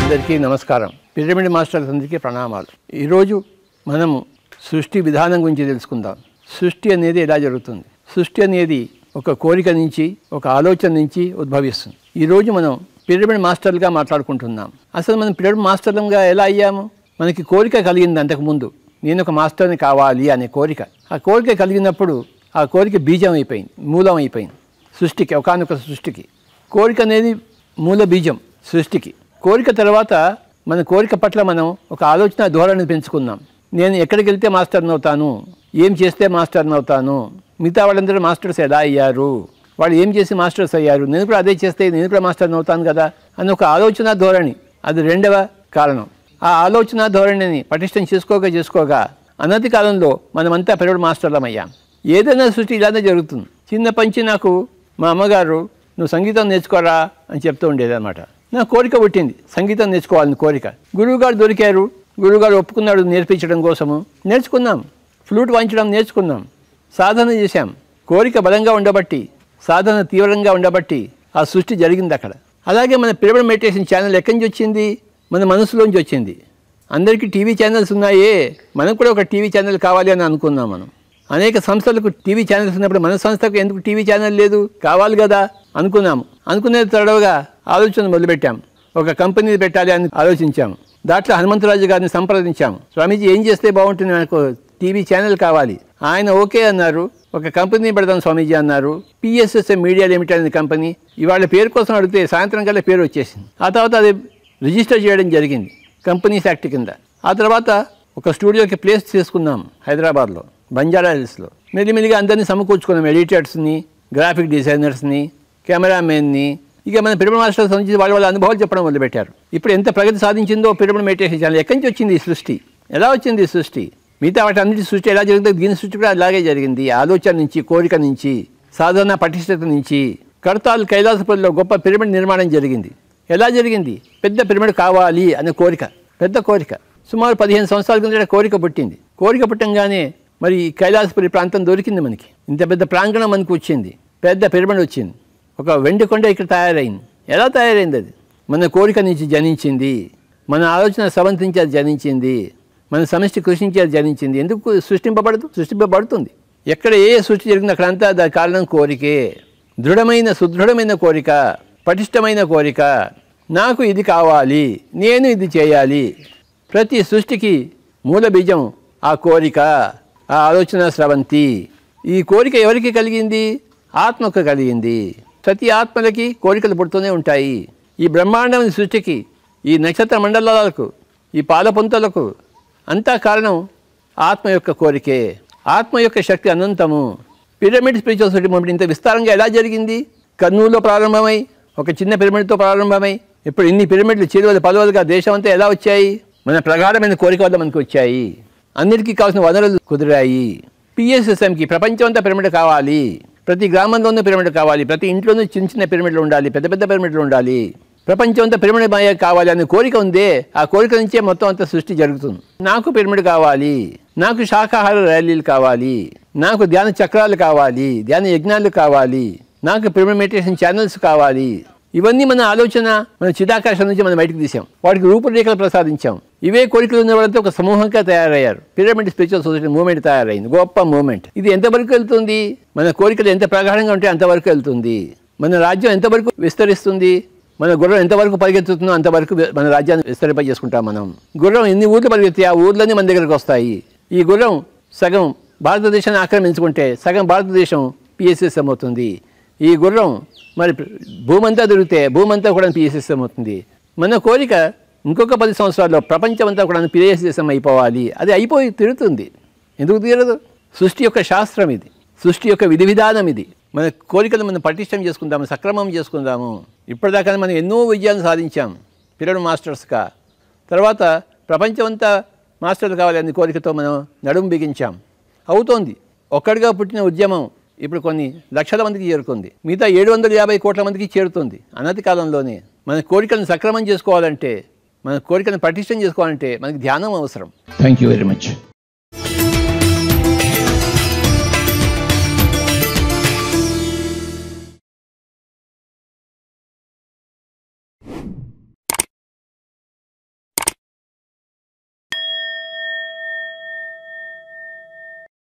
అందరికీ నమస్కారం. Pyramid masters అందరికీ ప్రణామాలు. ఈరోజు మనము సృష్టి విధానం గురించి తెలుసుకుందాం. సృష్టి అనేది ఎలా జరుగుతుంది? సృష్టి అనేది ఒక కోరిక నుంచి, ఒక ఆలోచన నుంచి ఉద్భవిస్తుంది. ఈరోజు మనం పిరమిడ్ మాస్టర్లుగా మాట్లాడుకుంటున్నాం. అసలు మనం పిరమిడ్ మాస్టర్లుగా ఎలా అయ్యాము? మనకి కోరిక కలిగింది అంతకుముందు, నేను ఒక మాస్టర్ని కావాలి అనే కోరిక. ఆ కోరిక కలిగినప్పుడు ఆ కోరిక బీజం అయిపోయింది, మూలం అయిపోయింది సృష్టికి. ఒకానొక సృష్టికి కోరిక అనేది మూల బీజం సృష్టికి. కోరిక తర్వాత మన కోరిక పట్ల మనం ఒక ఆలోచన ధోరణిని పెంచుకున్నాం. నేను ఎక్కడికి వెళ్తే మాస్టర్ని అవుతాను, ఏం చేస్తే మాస్టర్ని అవుతాను, మిగతా వాళ్ళందరూ మాస్టర్స్ ఎలా అయ్యారు, వాళ్ళు ఏం చేసి మాస్టర్స్ అయ్యారు, నేను కూడా అదే చేస్తే నేను కూడా మాస్టర్ని అవుతాను కదా అని ఒక ఆలోచన ధోరణి. అది రెండవ కారణం. ఆ ఆలోచన ధోరణిని పటిష్టం చేసుకోగా అనతి కాలంలో మనమంతా పిరమిడ్ మాస్టర్లం అయ్యాం. ఏదైనా సృష్టి ఇలానే జరుగుతుంది. చిన్నపంచి నాకు మా అమ్మగారు నువ్వు సంగీతం నేర్చుకోరా అని చెప్తూ ఉండేది అనమాట. నా కోరిక పుట్టింది, సంగీతం నేర్చుకోవాలని కోరిక. గురువుగారు దొరికారు, గురువుగారు ఒప్పుకున్నాడు నేర్పించడం కోసము. నేర్చుకున్నాం, ఫ్లూట్ వాయించడం నేర్చుకున్నాం, సాధన చేశాం. కోరిక బలంగా ఉండబట్టి, సాధన తీవ్రంగా ఉండబట్టి ఆ సృష్టి జరిగింది అక్కడ. అలాగే మన పిరమిడ్ మెడిటేషన్ ఛానల్ ఎక్కడి నుంచి వచ్చింది? మన మనసులోంచి వచ్చింది. అందరికీ టీవీ ఛానల్స్ ఉన్నాయే, మనకు కూడా ఒక టీవీ ఛానల్ కావాలి అని అనుకున్నాం. మనం అనేక సంస్థలకు టీవీ ఛానల్స్ ఉన్నప్పుడు మన సంస్థకు ఎందుకు టీవీ ఛానల్ లేదు, కావాలి కదా అనుకున్నాము. అనుకునే తడవగా ఆలోచన మొదలుపెట్టాం. ఒక కంపెనీ పెట్టాలి అని ఆలోచించాము. దాంట్లో హనుమంతరాజు గారిని సంప్రదించాము. స్వామీజీ ఏం చేస్తే బాగుంటుంది, నాకు టీవీ ఛానల్ కావాలి. ఆయన ఓకే అన్నారు. ఒక కంపెనీ పెడదాం స్వామీజీ అన్నారు. PSSM మీడియా లిమిటెడ్ అనే కంపెనీ. ఇవాళ పేరు కోసం అడిగితే సాయంత్రం కల్లా పేరు వచ్చేసింది. ఆ తర్వాత అది రిజిస్టర్ చేయడం జరిగింది కంపెనీస్ యాక్ట్ కింద. ఆ తర్వాత ఒక స్టూడియోకి ప్లేస్ తీసుకున్నాం హైదరాబాద్లో, బంజారా హిల్స్లో. మెల్లిమెల్లిగా అందరినీ సమకూర్చుకున్నాం. ఎడిటర్స్ని, గ్రాఫిక్ డిజైనర్స్ని, కెమెరామెన్ని. ఇక మన పిరమిడ్ మాస్టర్స్ నుంచి వాళ్ళ అనుభవాలు చెప్పడం మొదలుపెట్టారు. ఇప్పుడు ఎంత ప్రగతి సాధించిందో పిరమిడ్ మెడిటేషన్ ఛానల్. ఎక్కడి నుంచి వచ్చింది ఈ సృష్టి? ఎలా వచ్చింది ఈ సృష్టి? మిగతా వాటి అన్నిటి సృష్టి ఎలా జరిగిందో దీని సృష్టి కూడా అలాగే జరిగింది. ఆలోచన నుంచి, కోరిక నుంచి, సాధన పటిష్టత నుంచి. కడతాల్ కైలాసపురిలో గొప్ప పిరమిడ్ నిర్మాణం జరిగింది. ఎలా జరిగింది? పెద్ద పిరమిడ్ కావాలి అనే కోరిక, పెద్ద కోరిక. సుమారు 15 సంవత్సరాల కింద కోరిక పుట్టింది. కోరిక పుట్టంగానే మరి కైలాసపురి ప్రాంతం దొరికింది మనకి. ఇంత పెద్ద ప్రాంగణం మనకు వచ్చింది, పెద్ద పిరమిడ్ వచ్చింది. ఒక వెండి కొండ ఇక్కడ తయారైంది. ఎలా తయారైంది? అది మన కోరిక నుంచి జనించింది, మన ఆలోచన సవంతించి అది జనించింది, మన సమష్టి కృషించి అది జనించింది. ఎందుకు సృష్టింపబడదు? సృష్టింపబడుతుంది. ఎక్కడ ఏ సృష్టి జరిగింది అక్కడంతా దాని కారణం కోరికే. దృఢమైన, సుదృఢమైన కోరిక, పటిష్టమైన కోరిక. నాకు ఇది కావాలి, నేను ఇది చేయాలి. ప్రతి సృష్టికి మూల బీజం ఆ కోరిక, ఆ ఆలోచన స్రవంతి. ఈ కోరిక ఎవరికి కలిగింది? ఆత్మకు కలిగింది. ప్రతి ఆత్మలకి కోరికలు పుడుతూనే ఉంటాయి. ఈ బ్రహ్మాండం సృష్టికి, ఈ నక్షత్ర మండలాలకు, ఈ పాలపుంతలకు అంతా కారణం ఆత్మ యొక్క కోరికే. ఆత్మ యొక్క శక్తి అనంతము. పిరమిడ్ స్పిరిచువల్ సొసైటీ మూమెంట్ ఇంత విస్తారంగా ఎలా జరిగింది? కర్నూలులో ప్రారంభమై, ఒక చిన్న పిరమిడ్తో ప్రారంభమై, ఇప్పుడు ఇన్ని పిరమిడ్లు చిరువలు పలువలుగా దేశం అంతా ఎలా వచ్చాయి? మన ప్రగాఢమైన కోరిక వల్ల మనకు వచ్చాయి. అన్నిటికీ కావాల్సిన వనరులు కుదిరాయి. PSSMకి ప్రపంచం అంతా పిరమిడ్ కావాలి. ప్రతి గ్రామంలోనూ పిరమిడ్ కావాలి. ప్రతి ఇంట్లోనూ చిన్న చిన్న పిరమిడ్లు ఉండాలి, పెద్ద పెద్ద పిరమిడ్లు ఉండాలి. ప్రపంచం అంతా పిరమిడ్ మాయ కావాలి అనే కోరిక ఉందే, ఆ కోరిక నుంచే మొత్తం అంతా సృష్టి జరుగుతుంది. నాకు పిరమిడ్ కావాలి, నాకు శాకాహార ర్యాలీలు కావాలి, నాకు ధ్యాన చక్రాలు కావాలి, ధ్యాన యజ్ఞాలు కావాలి, నాకు పిరమిడ్ మెడిటేషన్ ఛానల్స్ కావాలి. ఇవన్నీ మన ఆలోచన, మన చిదాకాశం నుంచి మనం బయటకు తీసాం. వాటికి రూపురేఖలు ప్రసాదించాం. ఇవే కోరికలు ఉన్న వాళ్ళంతా ఒక సమూహంగా తయారయ్యారు. పిరమిడ్ స్పిరిచువల్ సొసైటీ మూవ్మెంట్ తయారైంది, గొప్ప మూవ్మెంట్. ఇది ఎంతవరకు వెళ్తుంది? మన కోరికలు ఎంత ప్రగాఢంగా ఉంటే అంతవరకు వెళ్తుంది. మన రాజ్యం ఎంతవరకు విస్తరిస్తుంది? మన గుర్రం ఎంతవరకు పరిగెత్తుతుందో అంతవరకు మన రాజ్యాన్ని విస్తరింపజేసుకుంటాం మనం. గుర్రం ఎన్ని ఊర్లు పరిగెత్తి ఆ ఊర్లన్నీ మన దగ్గరకు వస్తాయి. ఈ గుర్రం సగం భారతదేశాన్ని ఆక్రమించుకుంటే సగం భారతదేశం PSSM అవుతుంది. ఈ గుర్రం మరి భూమంతా దొరికితే భూమంతా కూడా PSSM అవుతుంది. మన కోరిక ఇంకొక 10 సంవత్సరాల్లో ప్రపంచమంతా కూడా PSSM అయిపోవాలి. అది అయిపోయి తిరుగుతుంది. ఎందుకు తీరదు? సృష్టి యొక్క శాస్త్రం ఇది, సృష్టి యొక్క విధి విధానం ఇది. మన కోరికలు మనం పటిష్టం చేసుకుందాము, సక్రమం చేసుకుందాము. ఇప్పటిదాకా మనం ఎన్నో విజయాలు సాధించాం పిరమిడ్ మాస్టర్స్గా. తర్వాత ప్రపంచమంతా మాస్టర్లు కావాలని కోరికతో మనం నడుము బిగించాం. అవుతోంది. ఒక్కడిగా పుట్టిన ఉద్యమం ఇప్పుడు కొన్ని లక్షల మందికి చేరుకుంది. మిగతా 750 కోట్ల మందికి చేరుతుంది అనతి కాలంలోనే. మన కోరికలను సక్రమం చేసుకోవాలంటే, మన కోరికలను పటిష్టం చేసుకోవాలంటే మనకి ధ్యానం అవసరం. Thank you very much.